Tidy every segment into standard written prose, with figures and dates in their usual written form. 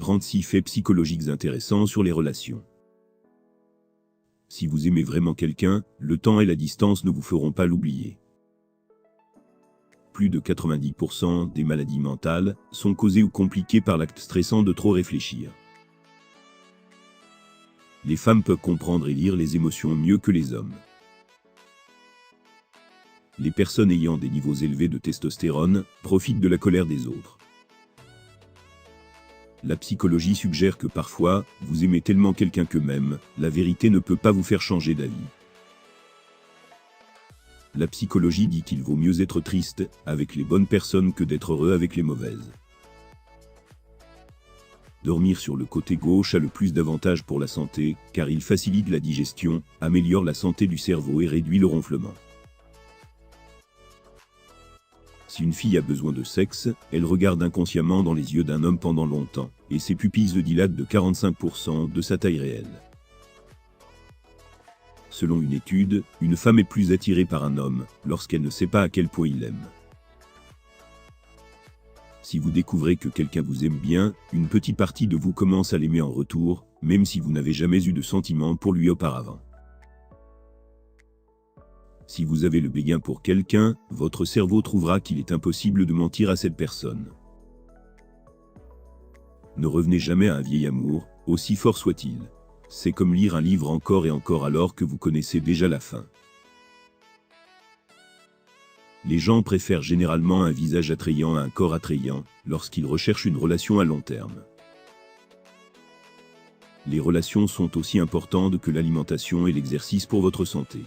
36 faits psychologiques intéressants sur les relations. Si vous aimez vraiment quelqu'un, le temps et la distance ne vous feront pas l'oublier. Plus de 90% des maladies mentales sont causées ou compliquées par l'acte stressant de trop réfléchir. Les femmes peuvent comprendre et lire les émotions mieux que les hommes. Les personnes ayant des niveaux élevés de testostérone profitent de la colère des autres. La psychologie suggère que parfois, vous aimez tellement quelqu'un que même, la vérité ne peut pas vous faire changer d'avis. La psychologie dit qu'il vaut mieux être triste avec les bonnes personnes que d'être heureux avec les mauvaises. Dormir sur le côté gauche a le plus d'avantages pour la santé, car il facilite la digestion, améliore la santé du cerveau et réduit le ronflement. Si une fille a besoin de sexe, elle regarde inconsciemment dans les yeux d'un homme pendant longtemps, et ses pupilles se dilatent de 45% de sa taille réelle. Selon une étude, une femme est plus attirée par un homme lorsqu'elle ne sait pas à quel point il l'aime. Si vous découvrez que quelqu'un vous aime bien, une petite partie de vous commence à l'aimer en retour, même si vous n'avez jamais eu de sentiments pour lui auparavant. Si vous avez le béguin pour quelqu'un, votre cerveau trouvera qu'il est impossible de mentir à cette personne. Ne revenez jamais à un vieil amour, aussi fort soit-il. C'est comme lire un livre encore et encore alors que vous connaissez déjà la fin. Les gens préfèrent généralement un visage attrayant à un corps attrayant lorsqu'ils recherchent une relation à long terme. Les relations sont aussi importantes que l'alimentation et l'exercice pour votre santé.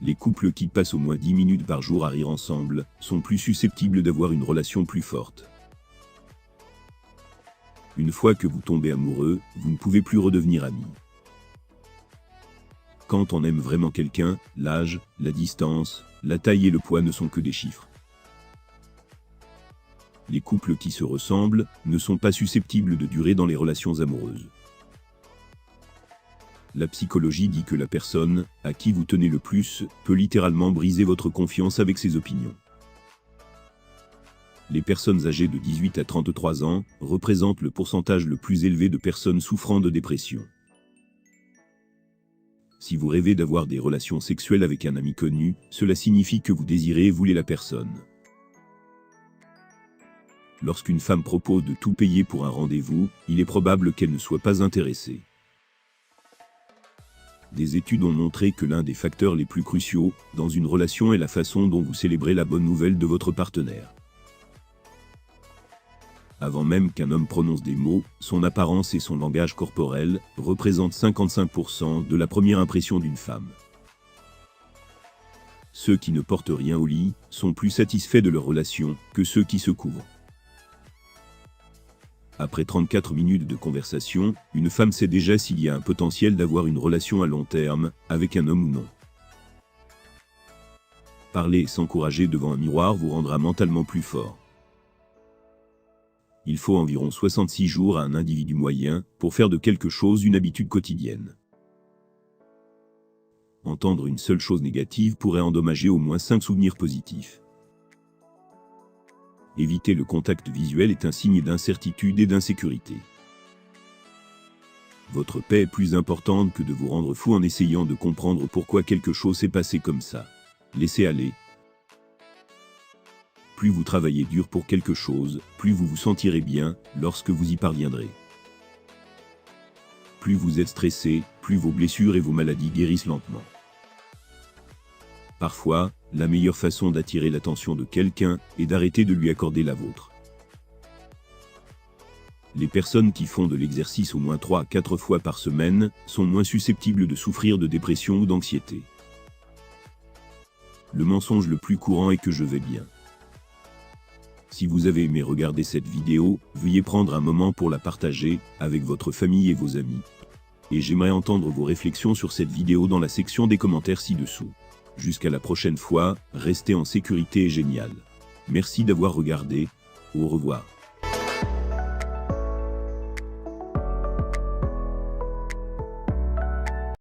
Les couples qui passent au moins 10 minutes par jour à rire ensemble sont plus susceptibles d'avoir une relation plus forte. Une fois que vous tombez amoureux, vous ne pouvez plus redevenir amis. Quand on aime vraiment quelqu'un, l'âge, la distance, la taille et le poids ne sont que des chiffres. Les couples qui se ressemblent ne sont pas susceptibles de durer dans les relations amoureuses. La psychologie dit que la personne à qui vous tenez le plus peut littéralement briser votre confiance avec ses opinions. Les personnes âgées de 18 à 33 ans représentent le pourcentage le plus élevé de personnes souffrant de dépression. Si vous rêvez d'avoir des relations sexuelles avec un ami connu, cela signifie que vous désirez et voulez la personne. Lorsqu'une femme propose de tout payer pour un rendez-vous, il est probable qu'elle ne soit pas intéressée. Des études ont montré que l'un des facteurs les plus cruciaux dans une relation est la façon dont vous célébrez la bonne nouvelle de votre partenaire. Avant même qu'un homme prononce des mots, son apparence et son langage corporel représentent 55% de la première impression d'une femme. Ceux qui ne portent rien au lit sont plus satisfaits de leur relation que ceux qui se couvrent. Après 34 minutes de conversation, une femme sait déjà s'il y a un potentiel d'avoir une relation à long terme avec un homme ou non. Parler et s'encourager devant un miroir vous rendra mentalement plus fort. Il faut environ 66 jours à un individu moyen pour faire de quelque chose une habitude quotidienne. Entendre une seule chose négative pourrait endommager au moins 5 souvenirs positifs. Éviter le contact visuel est un signe d'incertitude et d'insécurité. Votre paix est plus importante que de vous rendre fou en essayant de comprendre pourquoi quelque chose s'est passé comme ça. Laissez aller. Plus vous travaillez dur pour quelque chose, plus vous vous sentirez bien lorsque vous y parviendrez. Plus vous êtes stressé, plus vos blessures et vos maladies guérissent lentement. Parfois, la meilleure façon d'attirer l'attention de quelqu'un est d'arrêter de lui accorder la vôtre. Les personnes qui font de l'exercice au moins 3 à 4 fois par semaine sont moins susceptibles de souffrir de dépression ou d'anxiété. Le mensonge le plus courant est que je vais bien. Si vous avez aimé regarder cette vidéo, veuillez prendre un moment pour la partager avec votre famille et vos amis. Et j'aimerais entendre vos réflexions sur cette vidéo dans la section des commentaires ci-dessous. Jusqu'à la prochaine fois, restez en sécurité et génial. Merci d'avoir regardé. Au revoir.